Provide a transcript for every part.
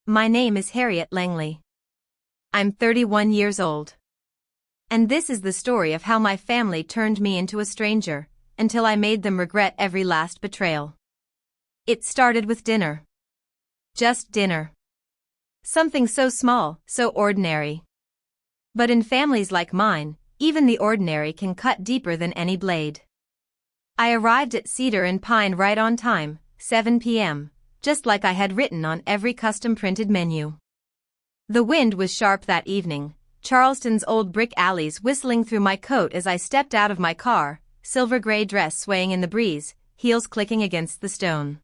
My name is Harriet Langley. I'm 31 years old. And this is the story of how my family turned me into a stranger, until I made them regret every last betrayal. It started with dinner. Just dinner. Something so small, so ordinary. But in families like mine, even the ordinary can cut deeper than any blade. I arrived at Cedar and Pine right on time, 7 p.m., just like I had written on every custom-printed menu. The wind was sharp that evening, Charleston's old brick alleys whistling through my coat as I stepped out of my car, silver-gray dress swaying in the breeze, heels clicking against the stone.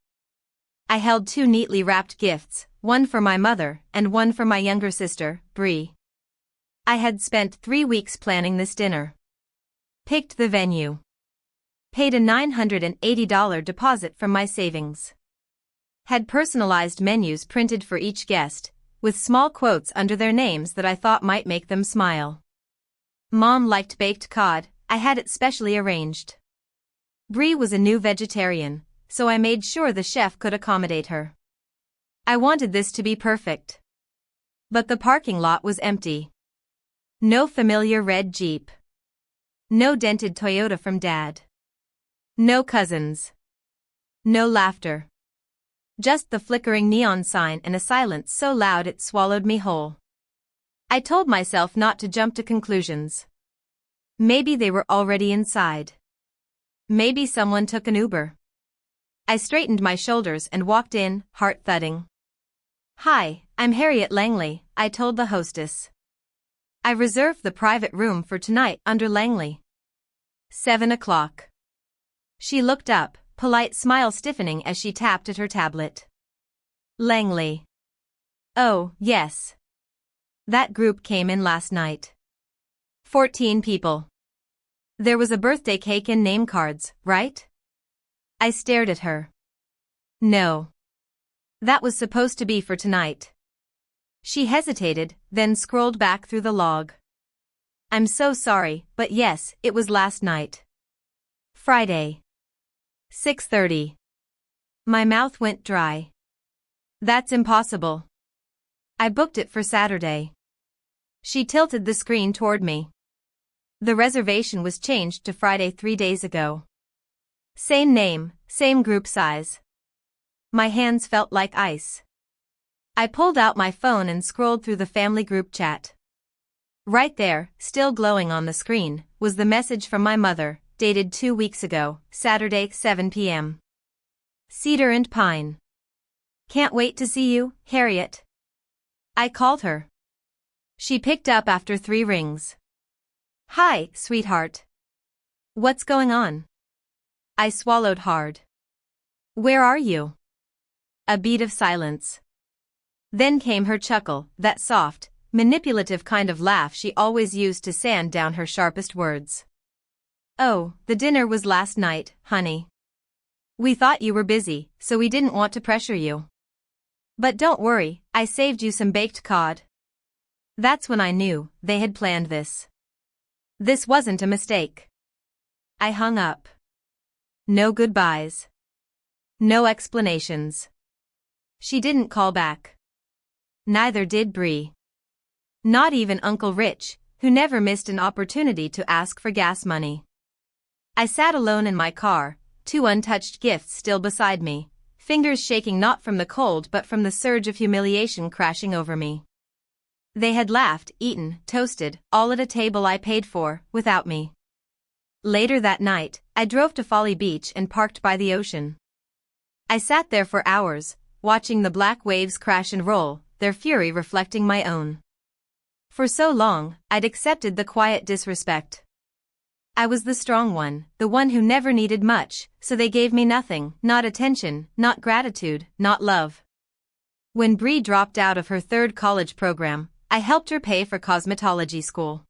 I held two neatly wrapped gifts, one for my mother and one for my younger sister, Bree. I had spent 3 weeks planning this dinner. Picked the venue. Paid a $980 deposit from my savings. Had personalized menus printed for each guest, with small quotes under their names that I thought might make them smile. Mom liked baked cod, I had it specially arranged. Bree was a new vegetarian, so I made sure the chef could accommodate her. I wanted this to be perfect. But the parking lot was empty. No familiar red Jeep. No dented Toyota from Dad. No cousins. No laughter. Just the flickering neon sign and a silence so loud it swallowed me whole. I told myself not to jump to conclusions. Maybe they were already inside. Maybe someone took an Uber. I straightened my shoulders and walked in, heart thudding. "Hi, I'm Harriet Langley," I told the hostess. "I reserved the private room for tonight under Langley. 7 o'clock. She looked up, polite smile stiffening as she tapped at her tablet. Langley. Oh, yes. That group came in last night. 14 people. There was a birthday cake and name cards, right? I stared at her. No. That was supposed to be for tonight. She hesitated, then scrolled back through the log. I'm so sorry, but yes, it was last night. Friday. 6:30. My mouth went dry. That's impossible. I booked it for Saturday. She tilted the screen toward me. The reservation was changed to Friday 3 days ago. Same name, same group size. My hands felt like ice. I pulled out my phone and scrolled through the family group chat. Right there, still glowing on the screen, was the message from my mother, dated 2 weeks ago, Saturday, 7 p.m. Cedar and Pine. Can't wait to see you, Harriet. I called her. She picked up after 3 rings. Hi, sweetheart. What's going on? I swallowed hard. Where are you? A beat of silence. Then came her chuckle, that soft, manipulative kind of laugh she always used to sand down her sharpest words. Oh, the dinner was last night, honey. We thought you were busy, so we didn't want to pressure you. But don't worry, I saved you some baked cod. That's when I knew they had planned this. This wasn't a mistake. I hung up. No goodbyes. No explanations. She didn't call back. Neither did Bree. Not even Uncle Rich, who never missed an opportunity to ask for gas money. I sat alone in my car, 2 untouched gifts still beside me, fingers shaking not from the cold but from the surge of humiliation crashing over me. They had laughed, eaten, toasted, all at a table I paid for, without me. Later that night, I drove to Folly Beach and parked by the ocean. I sat there for hours, watching the black waves crash and roll, their fury reflecting my own. For so long, I'd accepted the quiet disrespect. I was the strong one, the one who never needed much, so they gave me nothing, not attention, not gratitude, not love. When Bree dropped out of her 3rd college program, I helped her pay for cosmetology school.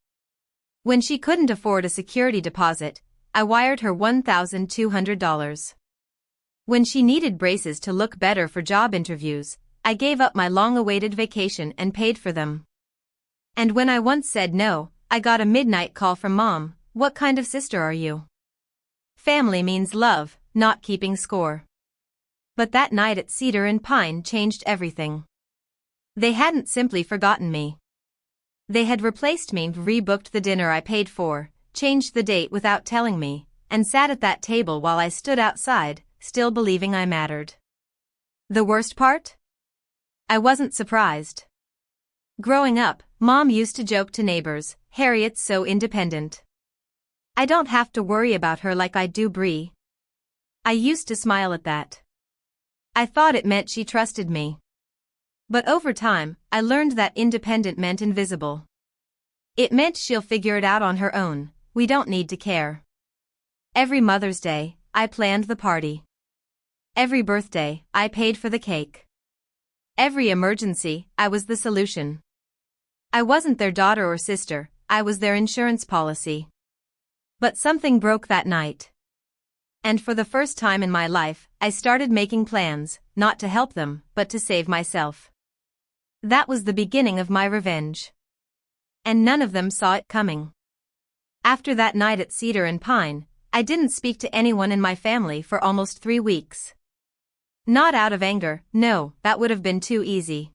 When she couldn't afford a security deposit, I wired her $1,200. When she needed braces to look better for job interviews, I gave up my long-awaited vacation and paid for them. And when I once said no, I got a midnight call from Mom. What kind of sister are you? Family means love, not keeping score. But that night at Cedar and Pine changed everything. They hadn't simply forgotten me. They had replaced me, rebooked the dinner I paid for, changed the date without telling me, and sat at that table while I stood outside, still believing I mattered. The worst part? I wasn't surprised. Growing up, Mom used to joke to neighbors, "Harriet's so independent. I don't have to worry about her like I do Bree." I used to smile at that. I thought it meant she trusted me. But over time, I learned that independent meant invisible. It meant she'll figure it out on her own, we don't need to care. Every Mother's Day, I planned the party. Every birthday, I paid for the cake. Every emergency, I was the solution. I wasn't their daughter or sister, I was their insurance policy. But something broke that night. And for the first time in my life, I started making plans, not to help them, but to save myself. That was the beginning of my revenge. And none of them saw it coming. After that night at Cedar and Pine, I didn't speak to anyone in my family for almost 3 weeks. Not out of anger, no, that would have been too easy.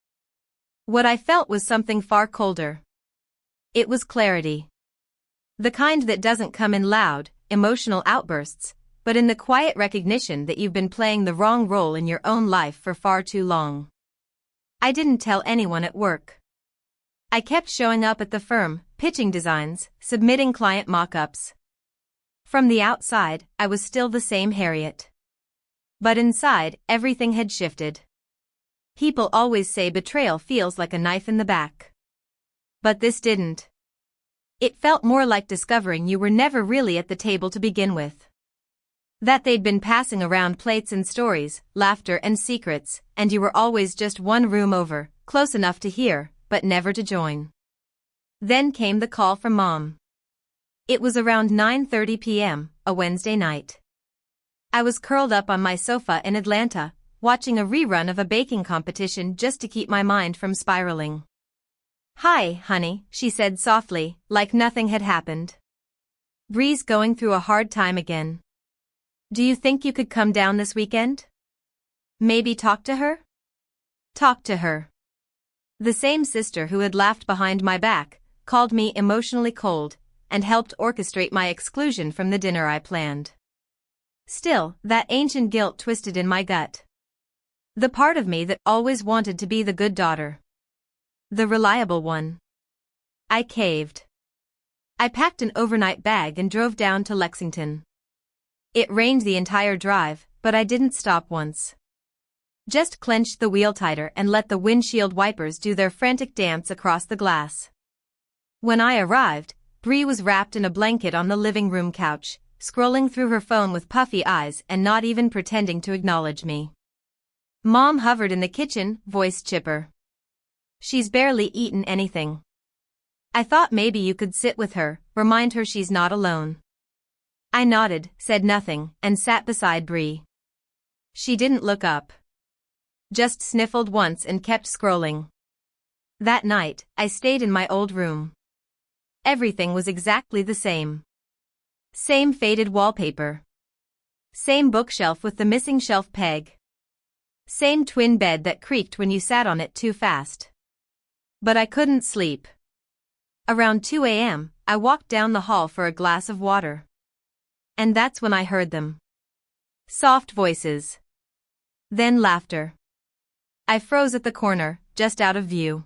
What I felt was something far colder. It was clarity. The kind that doesn't come in loud, emotional outbursts, but in the quiet recognition that you've been playing the wrong role in your own life for far too long. I didn't tell anyone at work. I kept showing up at the firm, pitching designs, submitting client mock-ups. From the outside, I was still the same Harriet. But inside, everything had shifted. People always say betrayal feels like a knife in the back. But this didn't. It felt more like discovering you were never really at the table to begin with. That they'd been passing around plates and stories, laughter and secrets, and you were always just one room over, close enough to hear, but never to join. Then came the call from Mom. It was around 9:30 p.m., a Wednesday night. I was curled up on my sofa in Atlanta, watching a rerun of a baking competition just to keep my mind from spiraling. "Hi, honey," she said softly, like nothing had happened. "Bree's going through a hard time again. Do you think you could come down this weekend? Maybe talk to her?" Talk to her. The same sister who had laughed behind my back, called me emotionally cold, and helped orchestrate my exclusion from the dinner I planned. Still, that ancient guilt twisted in my gut. The part of me that always wanted to be the good daughter. The reliable one. I caved. I packed an overnight bag and drove down to Lexington. It rained the entire drive, but I didn't stop once. Just clenched the wheel tighter and let the windshield wipers do their frantic dance across the glass. When I arrived, Bree was wrapped in a blanket on the living room couch, scrolling through her phone with puffy eyes and not even pretending to acknowledge me. Mom hovered in the kitchen, voice chipper. "She's barely eaten anything. I thought maybe you could sit with her, remind her she's not alone." I nodded, said nothing, and sat beside Bree. She didn't look up. Just sniffled once and kept scrolling. That night, I stayed in my old room. Everything was exactly the same. Same faded wallpaper. Same bookshelf with the missing shelf peg. Same twin bed that creaked when you sat on it too fast. But I couldn't sleep. Around 2 a.m., I walked down the hall for a glass of water. And that's when I heard them. Soft voices. Then laughter. I froze at the corner, just out of view.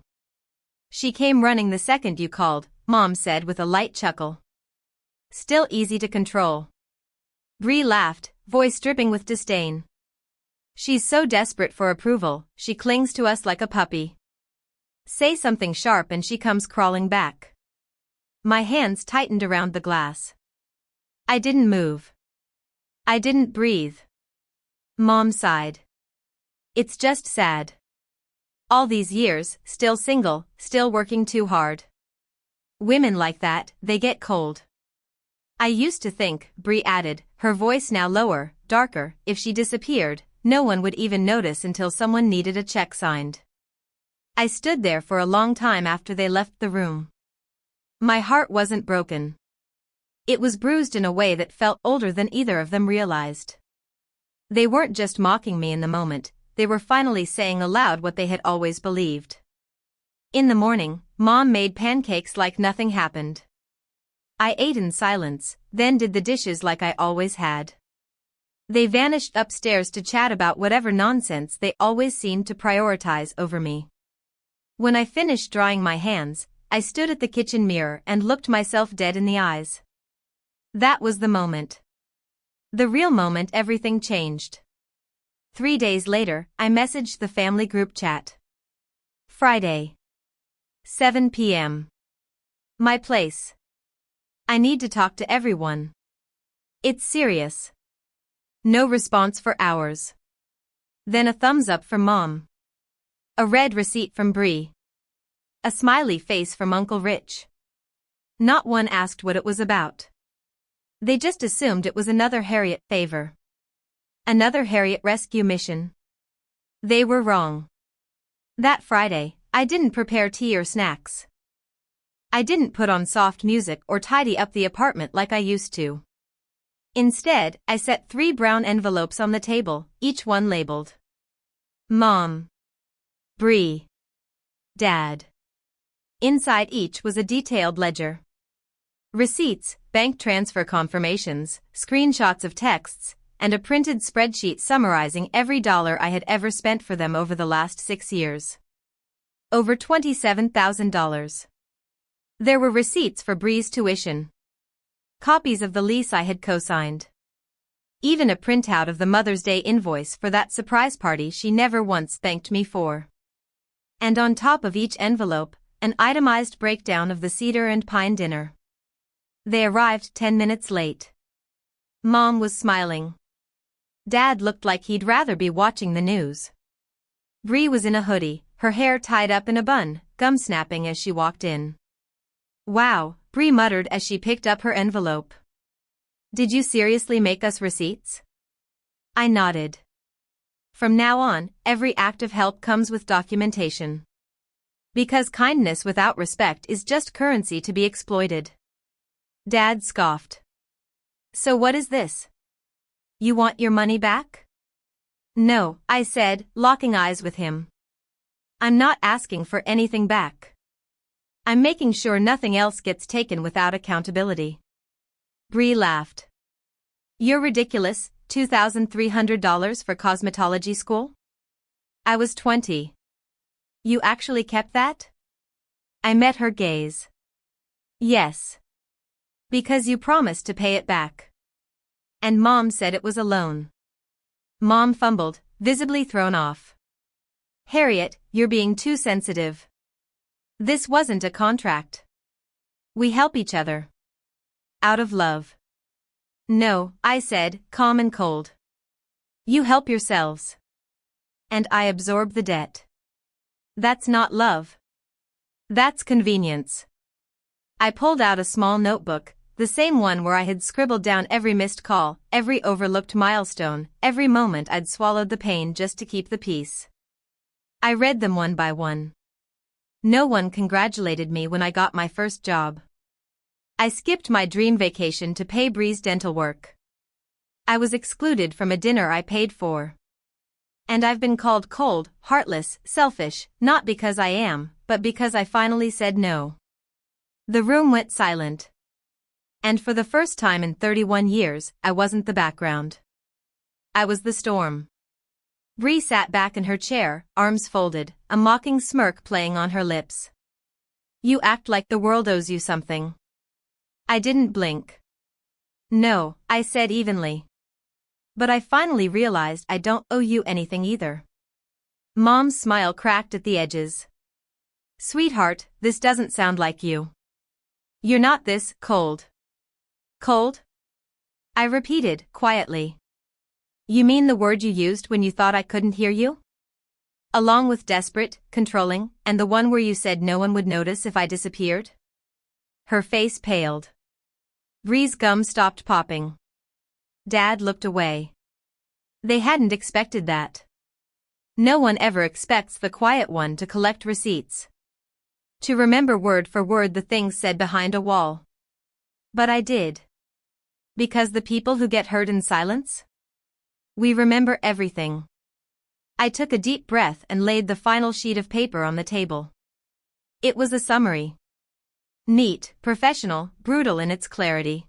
"She came running the second you called," Mom said with a light chuckle. "Still easy to control." Bree laughed, voice dripping with disdain. "She's so desperate for approval, she clings to us like a puppy. Say something sharp and she comes crawling back." My hands tightened around the glass. I didn't move. I didn't breathe. Mom sighed. "It's just sad. All these years, still single, still working too hard. Women like that, they get cold." "I used to think," Bree added, her voice now lower, darker, "if she disappeared, no one would even notice until someone needed a check signed." I stood there for a long time after they left the room. My heart wasn't broken. It was bruised in a way that felt older than either of them realized. They weren't just mocking me in the moment, they were finally saying aloud what they had always believed. In the morning, Mom made pancakes like nothing happened. I ate in silence, then did the dishes like I always had. They vanished upstairs to chat about whatever nonsense they always seemed to prioritize over me. When I finished drying my hands, I stood at the kitchen mirror and looked myself dead in the eyes. That was the moment. The real moment everything changed. 3 days later, I messaged the family group chat. Friday. 7 p.m. My place. I need to talk to everyone. It's serious. No response for hours. Then a thumbs up from Mom. A red receipt from Bree. A smiley face from Uncle Rich. Not one asked what it was about. They just assumed it was another Harriet favor. Another Harriet rescue mission. They were wrong. That Friday, I didn't prepare tea or snacks. I didn't put on soft music or tidy up the apartment like I used to. Instead, I set 3 brown envelopes on the table, each one labeled Mom, Bree, Dad. Inside each was a detailed ledger. Receipts, bank transfer confirmations, screenshots of texts, and a printed spreadsheet summarizing every dollar I had ever spent for them over the last 6 years. Over $27,000. There were receipts for Bree's tuition. Copies of the lease I had co-signed. Even a printout of the Mother's Day invoice for that surprise party she never once thanked me for. And on top of each envelope, an itemized breakdown of the cedar and pine dinner. They arrived 10 minutes late. Mom was smiling. Dad looked like he'd rather be watching the news. Bree was in a hoodie, her hair tied up in a bun, gum-snapping as she walked in. Wow, Bree muttered as she picked up her envelope. Did you seriously make us receipts? I nodded. From now on, every act of help comes with documentation. Because kindness without respect is just currency to be exploited. Dad scoffed. So what is this? You want your money back? No, I said, locking eyes with him. I'm not asking for anything back. I'm making sure nothing else gets taken without accountability. Bree laughed. You're ridiculous, $2,300 for cosmetology school? I was 20. You actually kept that? I met her gaze. Yes. Because you promised to pay it back. And Mom said it was a loan. Mom fumbled, visibly thrown off. Harriet, you're being too sensitive. This wasn't a contract. We help each other. Out of love. No, I said, calm and cold. You help yourselves. And I absorb the debt. That's not love. That's convenience. I pulled out a small notebook, the same one where I had scribbled down every missed call, every overlooked milestone, every moment I'd swallowed the pain just to keep the peace. I read them one by one. No one congratulated me when I got my first job. I skipped my dream vacation to pay Bree's dental work. I was excluded from a dinner I paid for. And I've been called cold, heartless, selfish, not because I am, but because I finally said no. The room went silent. And for the first time in 31 years, I wasn't the background. I was the storm. Bree sat back in her chair, arms folded, a mocking smirk playing on her lips. You act like the world owes you something. I didn't blink. No, I said evenly. But I finally realized I don't owe you anything either. Mom's smile cracked at the edges. Sweetheart, this doesn't sound like you. You're not this cold. Cold? I repeated, quietly. You mean the word you used when you thought I couldn't hear you? Along with desperate, controlling, and the one where you said no one would notice if I disappeared? Her face paled. Bree's gum stopped popping. Dad looked away. They hadn't expected that. No one ever expects the quiet one to collect receipts. To remember word for word the things said behind a wall. But I did. Because the people who get hurt in silence? We remember everything. I took a deep breath and laid the final sheet of paper on the table. It was a summary. Neat, professional, brutal in its clarity.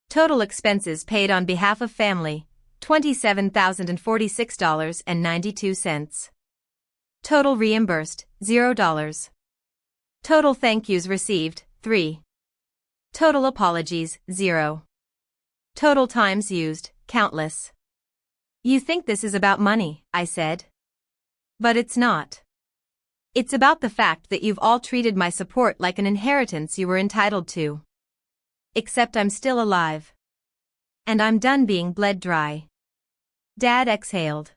Total expenses paid on behalf of family, $27,046.92. Total reimbursed, $0. Total thank yous received, 3. Total apologies, 0. Total times used, countless. You think this is about money, I said. But it's not. It's about the fact that you've all treated my support like an inheritance you were entitled to. Except I'm still alive. And I'm done being bled dry. Dad exhaled.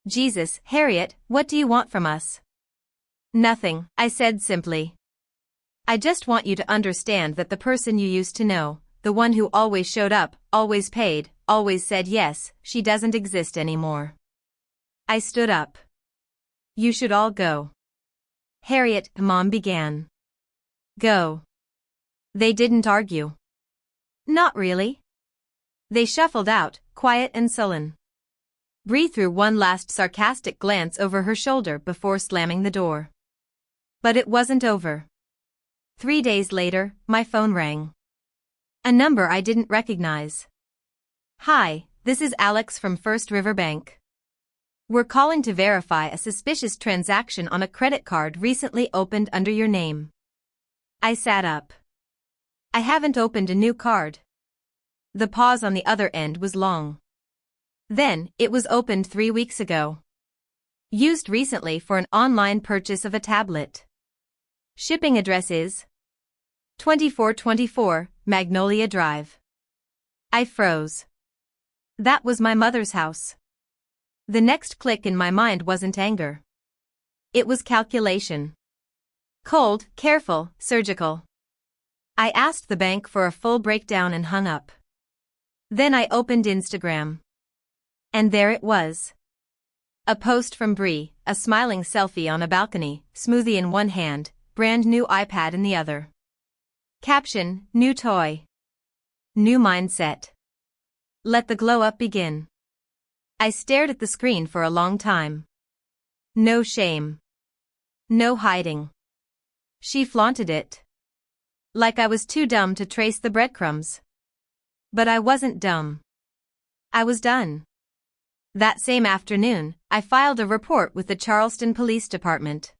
Jesus, Harriet, what do you want from us? Nothing, I said simply. I just want you to understand that the person you used to know, the one who always showed up, always paid, always said yes, she doesn't exist anymore. I stood up. You should all go. Harriet, Mom began. Go. They didn't argue. Not really. They shuffled out, quiet and sullen. Bree threw one last sarcastic glance over her shoulder before slamming the door. But it wasn't over. 3 days later, my phone rang. A number I didn't recognize. Hi, this is Alex from First River Bank. We're calling to verify a suspicious transaction on a credit card recently opened under your name. I sat up. I haven't opened a new card. The pause on the other end was long. Then, it was opened 3 weeks ago. Used recently for an online purchase of a tablet. Shipping address is 2424 Magnolia Drive. I froze. That was my mother's house. The next click in my mind wasn't anger. It was calculation. Cold, careful, surgical. I asked the bank for a full breakdown and hung up. Then I opened Instagram. And there it was. A post from Bree, a smiling selfie on a balcony, smoothie in one hand, brand new iPad in the other. Caption, new toy. New mindset. Let the glow up begin. I stared at the screen for a long time. No shame. No hiding. She flaunted it. Like I was too dumb to trace the breadcrumbs. But I wasn't dumb. I was done. That same afternoon, I filed a report with the Charleston Police Department.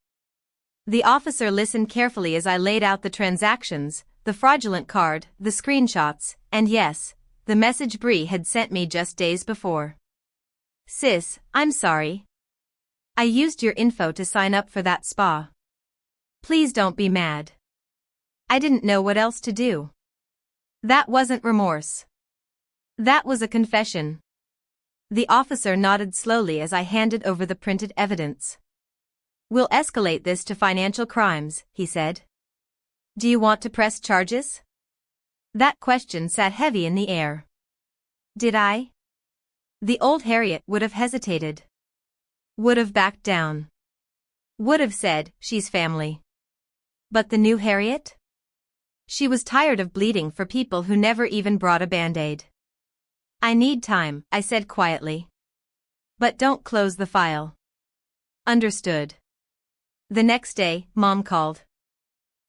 The officer listened carefully as I laid out the transactions, the fraudulent card, the screenshots, and yes, the message Bree had sent me just days before. Sis, I'm sorry. I used your info to sign up for that spa. Please don't be mad. I didn't know what else to do. That wasn't remorse. That was a confession. The officer nodded slowly as I handed over the printed evidence. We'll escalate this to financial crimes, he said. Do you want to press charges? That question sat heavy in the air. Did I? The old Harriet would have hesitated. Would have backed down. Would have said, she's family. But the new Harriet? She was tired of bleeding for people who never even brought a Band-Aid. I need time, I said quietly. But don't close the file. Understood. The next day, Mom called.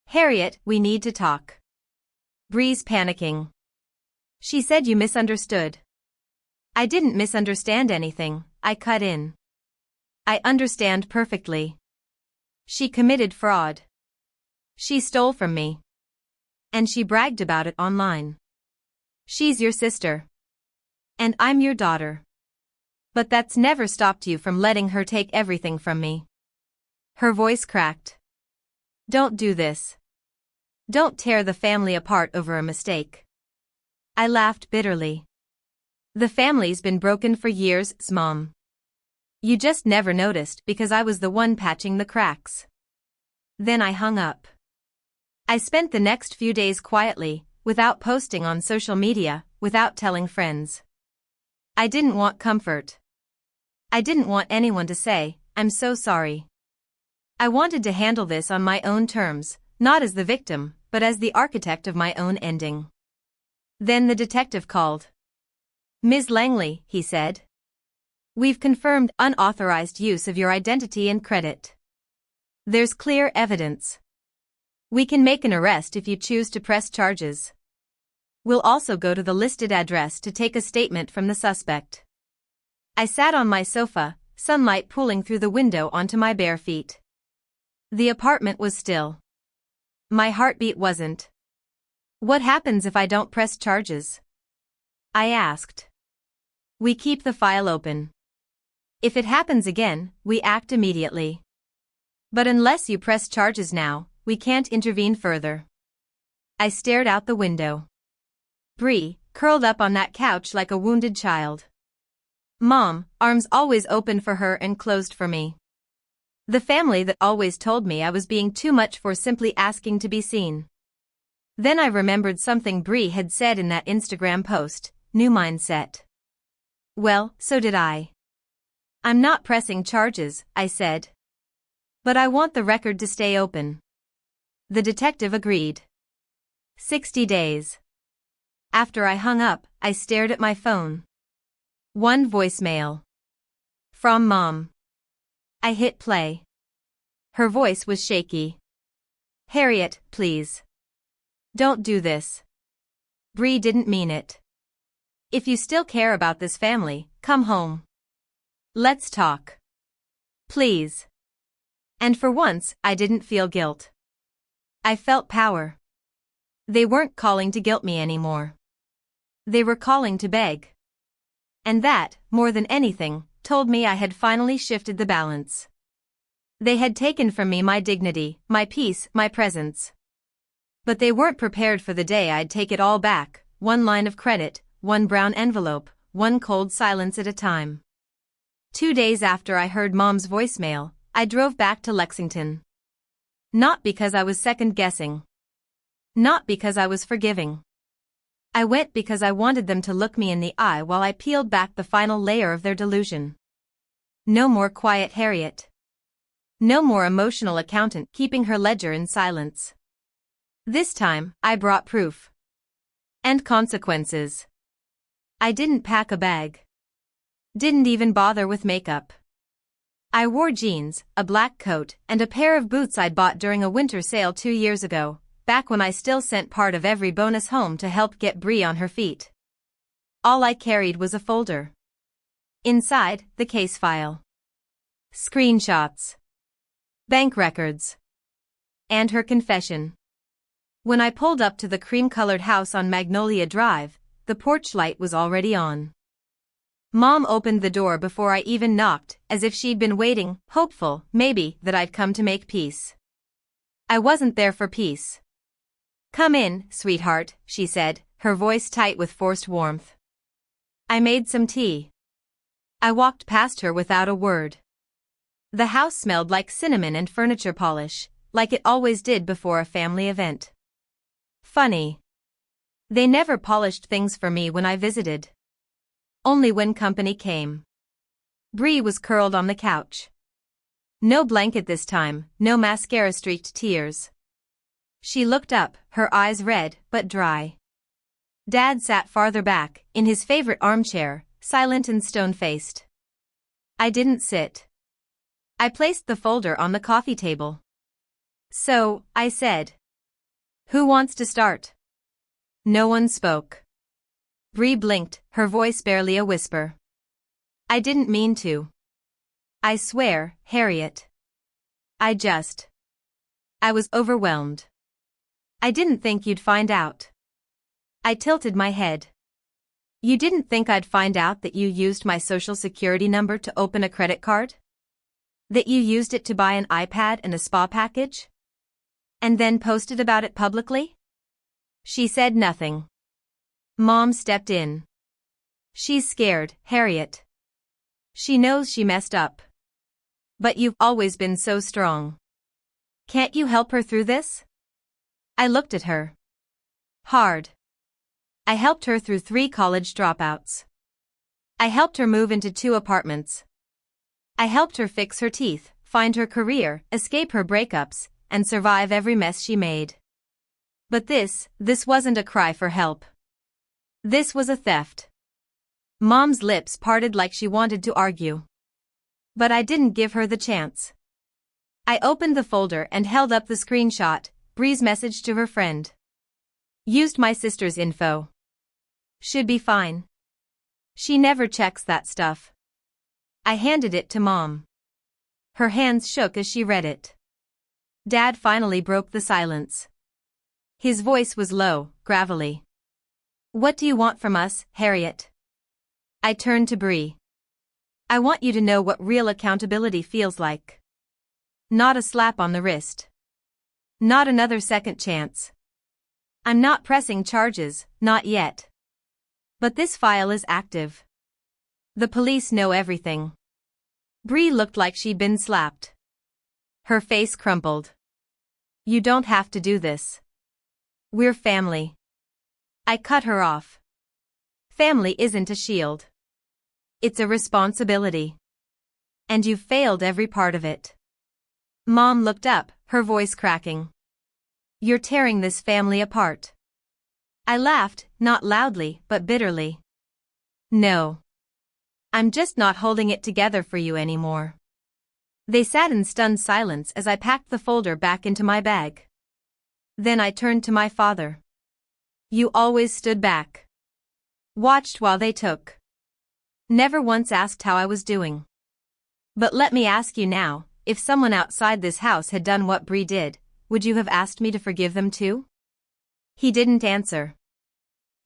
Harriet, we need to talk. Bree's panicking. She said you misunderstood. I didn't misunderstand anything, I cut in. I understand perfectly. She committed fraud. She stole from me. And she bragged about it online. She's your sister. And I'm your daughter. But that's never stopped you from letting her take everything from me. Her voice cracked. Don't do this. Don't tear the family apart over a mistake. I laughed bitterly. The family's been broken for years, Mom. You just never noticed because I was the one patching the cracks. Then I hung up. I spent the next few days quietly, without posting on social media, without telling friends. I didn't want comfort. I didn't want anyone to say, I'm so sorry. I wanted to handle this on my own terms, not as the victim, but as the architect of my own ending. Then the detective called. Ms. Langley, he said. We've confirmed unauthorized use of your identity and credit. There's clear evidence. We can make an arrest if you choose to press charges. We'll also go to the listed address to take a statement from the suspect. I sat on my sofa, sunlight pooling through the window onto my bare feet. The apartment was still. My heartbeat wasn't. What happens if I don't press charges? I asked. We keep the file open. If it happens again, we act immediately. But unless you press charges now, we can't intervene further. I stared out the window. Bree, curled up on that couch like a wounded child. Mom, arms always open for her and closed for me. The family that always told me I was being too much for simply asking to be seen. Then I remembered something Bree had said in that Instagram post, new mindset. Well, so did I. I'm not pressing charges, I said. But I want the record to stay open. The detective agreed. 60 days. After I hung up, I stared at my phone. One voicemail. From Mom. I hit play. Her voice was shaky. Harriet, please. Don't do this. Bree didn't mean it. If you still care about this family, come home. Let's talk. Please. And for once, I didn't feel guilt. I felt power. They weren't calling to guilt me anymore. They were calling to beg. And that, more than anything, told me I had finally shifted the balance. They had taken from me my dignity, my peace, my presence. But they weren't prepared for the day I'd take it all back, one line of credit, one brown envelope, one cold silence at a time. 2 days after I heard Mom's voicemail, I drove back to Lexington. Not because I was second-guessing. Not because I was forgiving. I went because I wanted them to look me in the eye while I peeled back the final layer of their delusion. No more quiet Harriet. No more emotional accountant keeping her ledger in silence. This time, I brought proof. And consequences. I didn't pack a bag. Didn't even bother with makeup. I wore jeans, a black coat, and a pair of boots I'd bought during a winter sale 2 years ago, back when I still sent part of every bonus home to help get Bree on her feet. All I carried was a folder. Inside, the case file. Screenshots. Bank records. And her confession. When I pulled up to the cream-colored house on Magnolia Drive, the porch light was already on. Mom opened the door before I even knocked, as if she'd been waiting, hopeful, maybe, that I'd come to make peace. I wasn't there for peace. Come in, sweetheart, she said, her voice tight with forced warmth. I made some tea. I walked past her without a word. The house smelled like cinnamon and furniture polish, like it always did before a family event. Funny. They never polished things for me when I visited. Only when company came. Bree was curled on the couch. No blanket this time, no mascara-streaked tears. She looked up, her eyes red but dry. Dad sat farther back, in his favorite armchair, silent and stone-faced. I didn't sit. I placed the folder on the coffee table. So, I said. Who wants to start? No one spoke. Bree blinked, her voice barely a whisper. I didn't mean to. I swear, Harriet. I was overwhelmed. I didn't think you'd find out. I tilted my head. You didn't think I'd find out that you used my social security number to open a credit card? That you used it to buy an iPad and a spa package? And then posted about it publicly? She said nothing. Mom stepped in. She's scared, Harriet. She knows she messed up. But you've always been so strong. Can't you help her through this? I looked at her. Hard. I helped her through 3 college dropouts. I helped her move into 2 apartments. I helped her fix her teeth, find her career, escape her breakups, and survive every mess she made. But this wasn't a cry for help. This was a theft. Mom's lips parted like she wanted to argue. But I didn't give her the chance. I opened the folder and held up the screenshot, Bree's message to her friend. Used my sister's info. Should be fine. She never checks that stuff. I handed it to Mom. Her hands shook as she read it. Dad finally broke the silence. His voice was low, gravelly. What do you want from us, Harriet? I turned to Bree. I want you to know what real accountability feels like. Not a slap on the wrist. Not another second chance. I'm not pressing charges, not yet. But this file is active. The police know everything. Bree looked like she'd been slapped. Her face crumpled. You don't have to do this. We're family. I cut her off. Family isn't a shield. It's a responsibility. And you've failed every part of it. Mom looked up, her voice cracking. You're tearing this family apart. I laughed, not loudly, but bitterly. No. I'm just not holding it together for you anymore. They sat in stunned silence as I packed the folder back into my bag. Then I turned to my father. You always stood back. Watched while they took. Never once asked how I was doing. But let me ask you now, if someone outside this house had done what Bree did, would you have asked me to forgive them too? He didn't answer.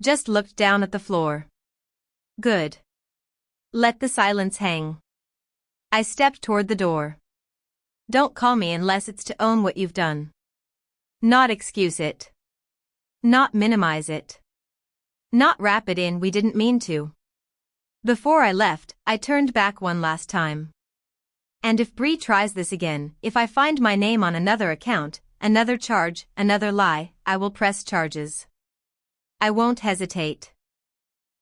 Just looked down at the floor. Good. Let the silence hang. I stepped toward the door. Don't call me unless it's to own what you've done. Not excuse it. Not minimize it. Not wrap it in we didn't mean to. Before I left, I turned back one last time. And if Bree tries this again, if I find my name on another account, another charge, another lie, I will press charges. I won't hesitate.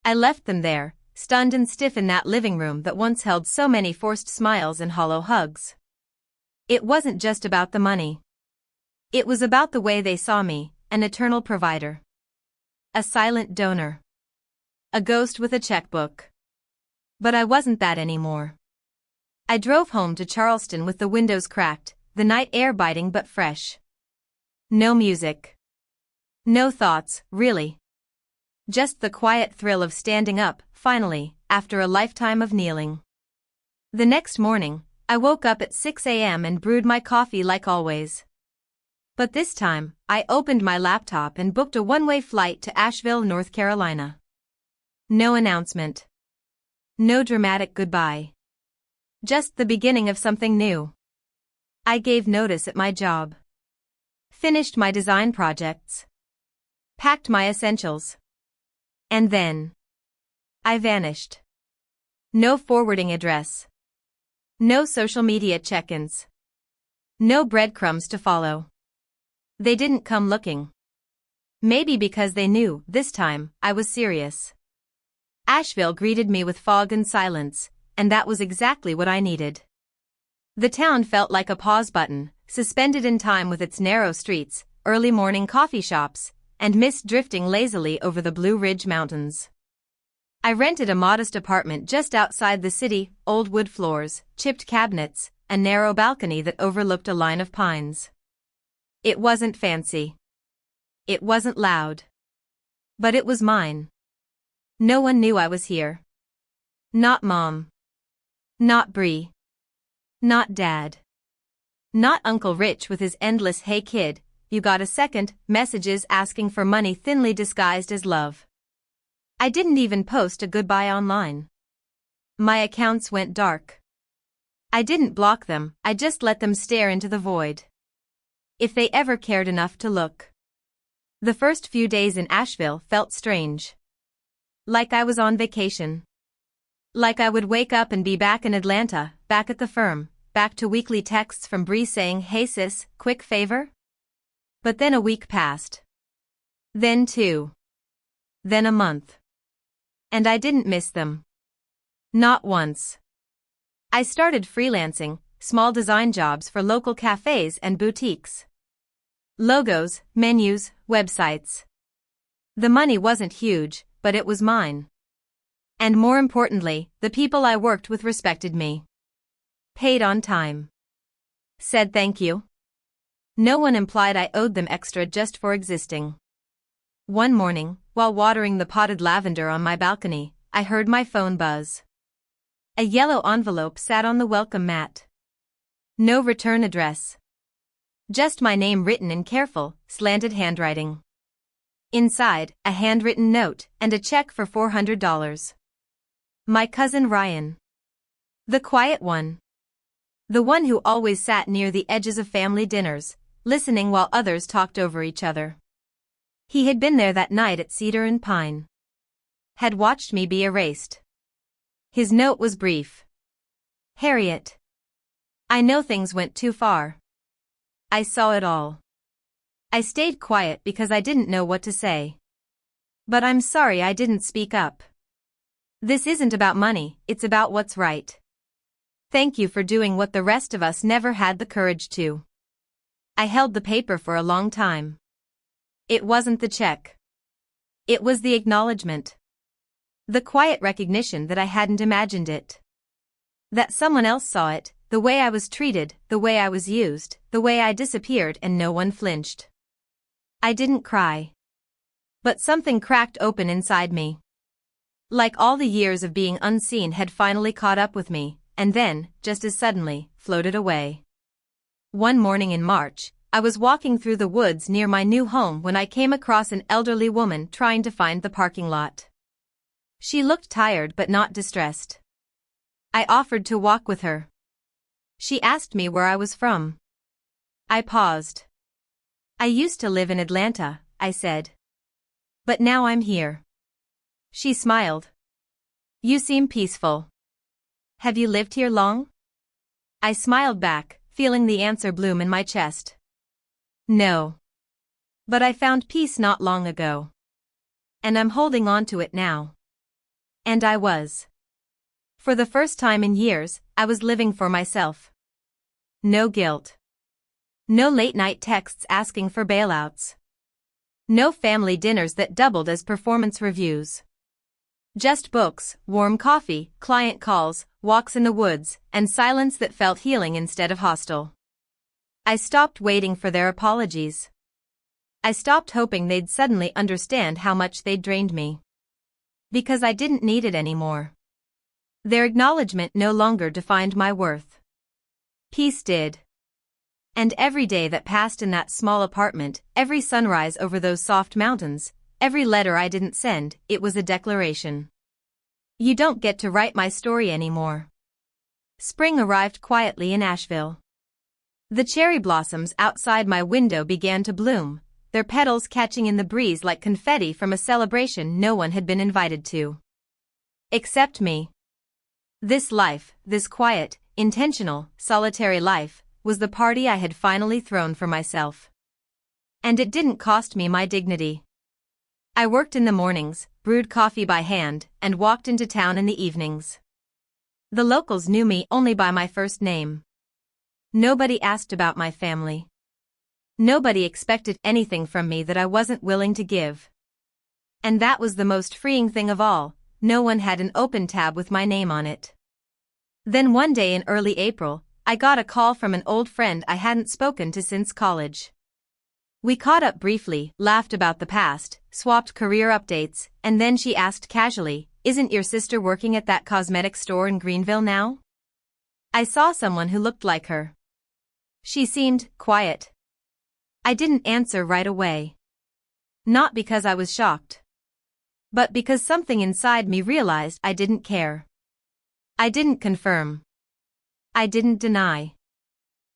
I left them there, stunned and stiff in that living room that once held so many forced smiles and hollow hugs. It wasn't just about the money. It was about the way they saw me, an eternal provider. A silent donor. A ghost with a checkbook. But I wasn't that anymore. I drove home to Charleston with the windows cracked, the night air biting but fresh. No music. No thoughts, really. Just the quiet thrill of standing up, finally, after a lifetime of kneeling. The next morning, I woke up at 6 a.m. and brewed my coffee like always. But this time, I opened my laptop and booked a one-way flight to Asheville, North Carolina. No announcement. No dramatic goodbye. Just the beginning of something new. I gave notice at my job. Finished my design projects. Packed my essentials. And then I vanished. No forwarding address. No social media check-ins. No breadcrumbs to follow. They didn't come looking. Maybe because they knew, this time, I was serious. Asheville greeted me with fog and silence, and that was exactly what I needed. The town felt like a pause button, suspended in time with its narrow streets, early morning coffee shops, and mist drifting lazily over the Blue Ridge Mountains. I rented a modest apartment just outside the city, old wood floors, chipped cabinets, a narrow balcony that overlooked a line of pines. It wasn't fancy. It wasn't loud. But it was mine. No one knew I was here. Not Mom. Not Bree. Not Dad. Not Uncle Rich with his endless "Hey kid, you got a second" messages asking for money thinly disguised as love. I didn't even post a goodbye online. My accounts went dark. I didn't block them, I just let them stare into the void. If they ever cared enough to look. The first few days in Asheville felt strange. Like I was on vacation. Like I would wake up and be back in Atlanta, back at the firm, back to weekly texts from Bree saying, "Hey sis, quick favor?" But then a week passed. Then 2. Then a month. And I didn't miss them. Not once. I started freelancing, small design jobs for local cafes and boutiques. Logos, menus, websites. The money wasn't huge, but it was mine. And more importantly, the people I worked with respected me. Paid on time. Said thank you. No one implied I owed them extra just for existing. One morning, while watering the potted lavender on my balcony, I heard my phone buzz. A yellow envelope sat on the welcome mat. No return address. Just my name written in careful, slanted handwriting. Inside, a handwritten note and a check for $400. My cousin Ryan. The quiet one. The one who always sat near the edges of family dinners, listening while others talked over each other. He had been there that night at Cedar and Pine. Had watched me be erased. His note was brief. Harriet. I know things went too far. I saw it all. I stayed quiet because I didn't know what to say. But I'm sorry I didn't speak up. This isn't about money, it's about what's right. Thank you for doing what the rest of us never had the courage to. I held the paper for a long time. It wasn't the check. It was the acknowledgement. The quiet recognition that I hadn't imagined it. That someone else saw it, the way I was treated, the way I was used, the way I disappeared and no one flinched. I didn't cry. But something cracked open inside me. Like all the years of being unseen had finally caught up with me, and then, just as suddenly, floated away. One morning in March, I was walking through the woods near my new home when I came across an elderly woman trying to find the parking lot. She looked tired but not distressed. I offered to walk with her. She asked me where I was from. I paused. I used to live in Atlanta, I said. But now I'm here. She smiled. You seem peaceful. Have you lived here long? I smiled back, feeling the answer bloom in my chest. No. But I found peace not long ago. And I'm holding on to it now. And I was. For the first time in years, I was living for myself. No guilt. No late-night texts asking for bailouts. No family dinners that doubled as performance reviews. Just books, warm coffee, client calls, walks in the woods, and silence that felt healing instead of hostile. I stopped waiting for their apologies. I stopped hoping they'd suddenly understand how much they'd drained me. Because I didn't need it anymore. Their acknowledgement no longer defined my worth. Peace did. And every day that passed in that small apartment, every sunrise over those soft mountains, every letter I didn't send, it was a declaration. You don't get to write my story anymore. Spring arrived quietly in Asheville. The cherry blossoms outside my window began to bloom, their petals catching in the breeze like confetti from a celebration no one had been invited to. Except me. This life, this quiet, intentional, solitary life, was the party I had finally thrown for myself. And it didn't cost me my dignity. I worked in the mornings, brewed coffee by hand, and walked into town in the evenings. The locals knew me only by my first name. Nobody asked about my family. Nobody expected anything from me that I wasn't willing to give. And that was the most freeing thing of all, no one had an open tab with my name on it. Then one day in early April, I got a call from an old friend I hadn't spoken to since college. We caught up briefly, laughed about the past, swapped career updates, and then she asked casually, "Isn't your sister working at that cosmetic store in Greenville now?" I saw someone who looked like her. She seemed quiet. I didn't answer right away. Not because I was shocked. But because something inside me realized I didn't care. I didn't confirm. I didn't deny.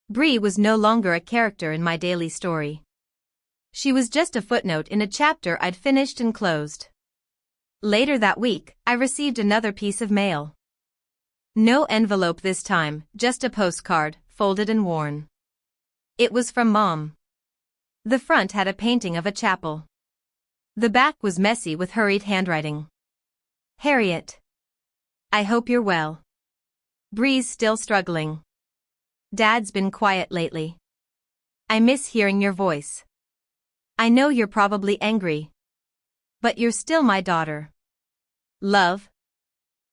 Bree was no longer a character in my daily story. She was just a footnote in a chapter I'd finished and closed. Later that week, I received another piece of mail. No envelope this time, just a postcard, folded and worn. It was from Mom. The front had a painting of a chapel. The back was messy with hurried handwriting. Harriet. I hope you're well. Bree's still struggling. Dad's been quiet lately. I miss hearing your voice. I know you're probably angry. But you're still my daughter. Love.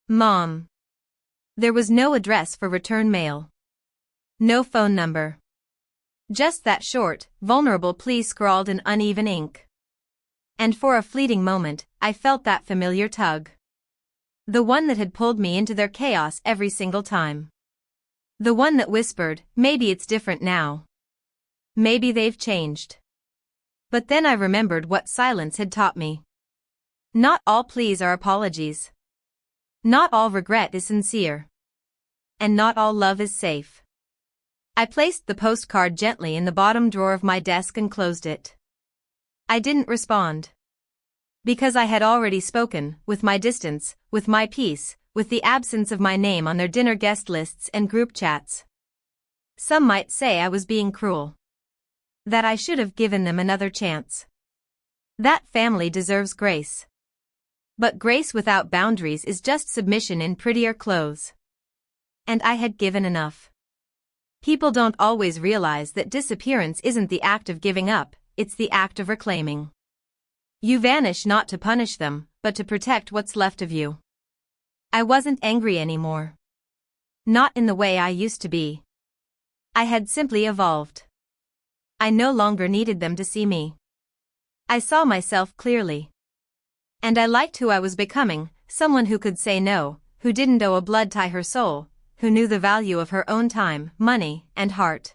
Mom. There was no address for return mail. No phone number. Just that short, vulnerable plea scrawled in uneven ink. And for a fleeting moment, I felt that familiar tug. The one that had pulled me into their chaos every single time. The one that whispered, maybe it's different now. Maybe they've changed. But then I remembered what silence had taught me. Not all pleas are apologies. Not all regret is sincere. And not all love is safe. I placed the postcard gently in the bottom drawer of my desk and closed it. I didn't respond. Because I had already spoken, with my distance, with my peace, with the absence of my name on their dinner guest lists and group chats. Some might say I was being cruel. That I should have given them another chance. That family deserves grace. But grace without boundaries is just submission in prettier clothes. And I had given enough. People don't always realize that disappearance isn't the act of giving up, it's the act of reclaiming. You vanish not to punish them, but to protect what's left of you. I wasn't angry anymore. Not in the way I used to be. I had simply evolved. I no longer needed them to see me. I saw myself clearly. And I liked who I was becoming, someone who could say no, who didn't owe a blood tie her soul, who knew the value of her own time, money, and heart.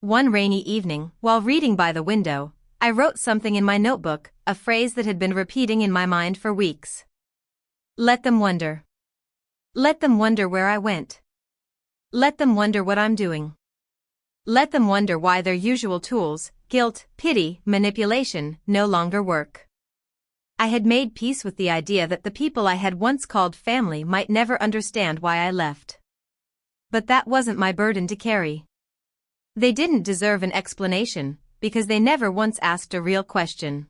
One rainy evening, while reading by the window, I wrote something in my notebook, a phrase that had been repeating in my mind for weeks. Let them wonder. Let them wonder where I went. Let them wonder what I'm doing. Let them wonder why their usual tools, guilt, pity, manipulation, no longer work. I had made peace with the idea that the people I had once called family might never understand why I left. But that wasn't my burden to carry. They didn't deserve an explanation, because they never once asked a real question.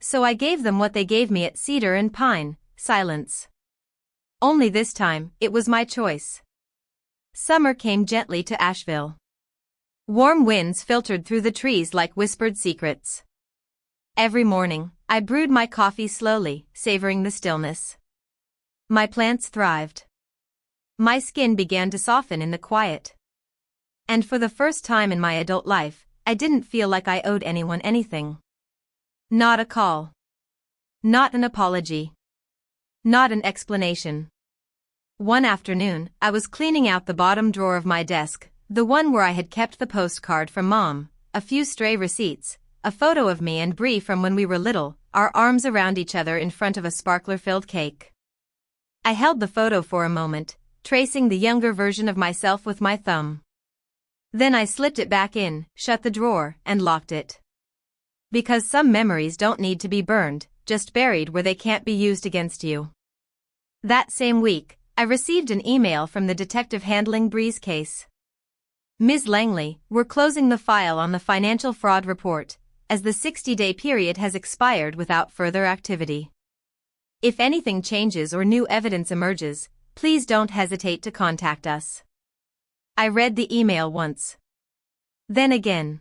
So I gave them what they gave me at Cedar and Pine, silence. Only this time, it was my choice. Summer came gently to Asheville. Warm winds filtered through the trees like whispered secrets. Every morning, I brewed my coffee slowly, savoring the stillness. My plants thrived. My skin began to soften in the quiet. And for the first time in my adult life, I didn't feel like I owed anyone anything. Not a call. Not an apology. Not an explanation. One afternoon, I was cleaning out the bottom drawer of my desk, the one where I had kept the postcard from Mom, a few stray receipts, a photo of me and Bree from when we were little, our arms around each other in front of a sparkler-filled cake. I held the photo for a moment, tracing the younger version of myself with my thumb. Then I slipped it back in, shut the drawer, and locked it. Because some memories don't need to be burned, just buried where they can't be used against you. That same week, I received an email from the detective handling Bree's case. Ms. Langley, we're closing the file on the financial fraud report, as the 60-day period has expired without further activity. If anything changes or new evidence emerges, please don't hesitate to contact us. I read the email once. Then again.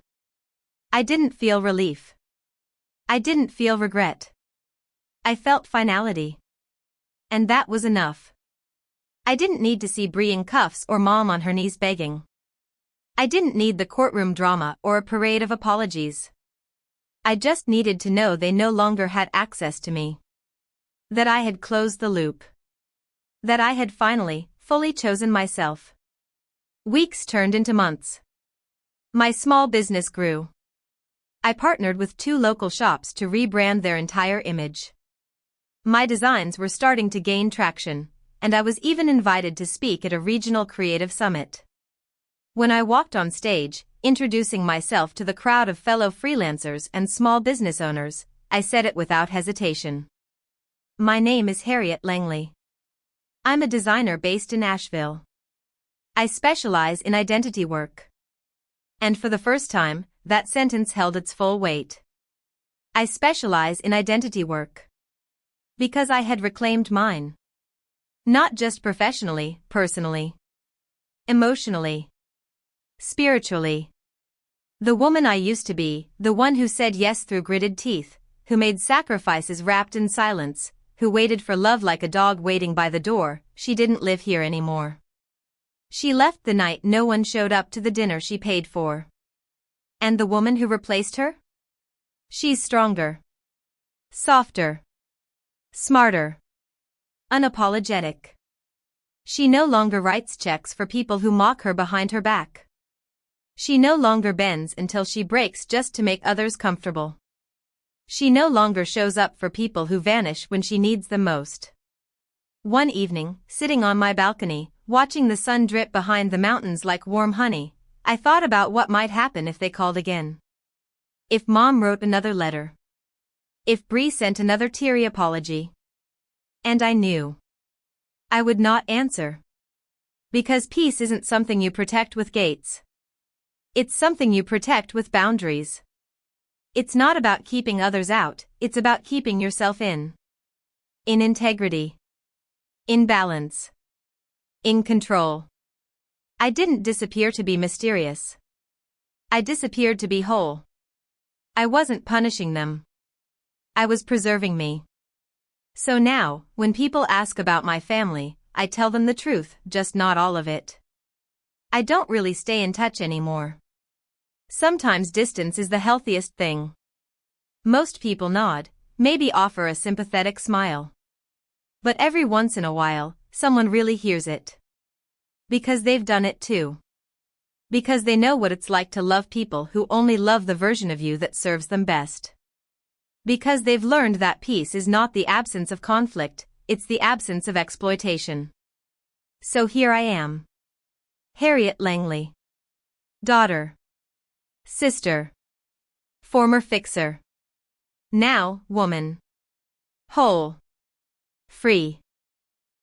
I didn't feel relief. I didn't feel regret. I felt finality. And that was enough. I didn't need to see Bree in cuffs or Mom on her knees begging. I didn't need the courtroom drama or a parade of apologies. I just needed to know they no longer had access to me. That I had closed the loop. That I had finally, fully chosen myself. Weeks turned into months. My small business grew. I partnered with 2 local shops to rebrand their entire image. My designs were starting to gain traction, and I was even invited to speak at a regional creative summit. When I walked on stage, introducing myself to the crowd of fellow freelancers and small business owners, I said it without hesitation. My name is Harriet Langley. I'm a designer based in Asheville. I specialize in identity work. And for the first time, that sentence held its full weight. I specialize in identity work. Because I had reclaimed mine. Not just professionally, personally. Emotionally. Spiritually. The woman I used to be, the one who said yes through gritted teeth, who made sacrifices wrapped in silence, who waited for love like a dog waiting by the door, she didn't live here anymore. She left the night no one showed up to the dinner she paid for. And the woman who replaced her? She's stronger. Softer. Smarter. Unapologetic. She no longer writes checks for people who mock her behind her back. She no longer bends until she breaks just to make others comfortable. She no longer shows up for people who vanish when she needs them most. One evening, sitting on my balcony, watching the sun drip behind the mountains like warm honey, I thought about what might happen if they called again. If Mom wrote another letter. If Bree sent another teary apology. And I knew I would not answer. Because peace isn't something you protect with gates. It's something you protect with boundaries. It's not about keeping others out, it's about keeping yourself in. In integrity. In balance. In control. I didn't disappear to be mysterious. I disappeared to be whole. I wasn't punishing them. I was preserving me. So now, when people ask about my family, I tell them the truth, just not all of it. I don't really stay in touch anymore. Sometimes distance is the healthiest thing. Most people nod, maybe offer a sympathetic smile. But every once in a while, someone really hears it. Because they've done it too. Because they know what it's like to love people who only love the version of you that serves them best. Because they've learned that peace is not the absence of conflict, it's the absence of exploitation. So here I am. Harriet Langley. Daughter. Sister. Former fixer. Now, woman. Whole. Free.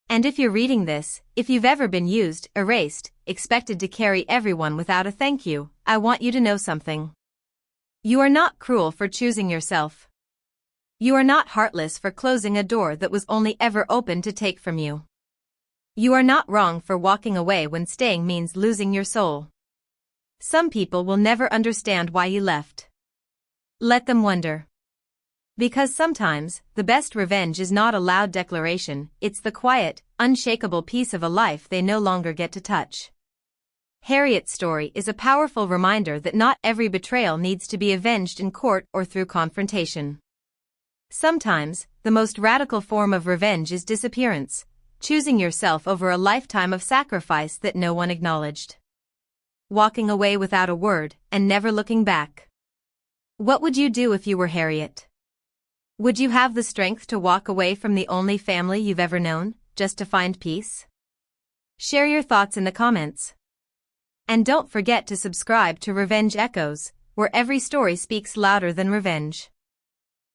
And if you're reading this, if you've ever been used, erased, expected to carry everyone without a thank you, I want you to know something. You are not cruel for choosing yourself. You are not heartless for closing a door that was only ever open to take from you. You are not wrong for walking away when staying means losing your soul. Some people will never understand why you left. Let them wonder. Because sometimes, the best revenge is not a loud declaration, it's the quiet, unshakable piece of a life they no longer get to touch. Harriet's story is a powerful reminder that not every betrayal needs to be avenged in court or through confrontation. Sometimes, the most radical form of revenge is disappearance, choosing yourself over a lifetime of sacrifice that no one acknowledged. Walking away without a word, and never looking back. What would you do if you were Harriet? Would you have the strength to walk away from the only family you've ever known, just to find peace? Share your thoughts in the comments. And don't forget to subscribe to Revenge Echoes, where every story speaks louder than revenge.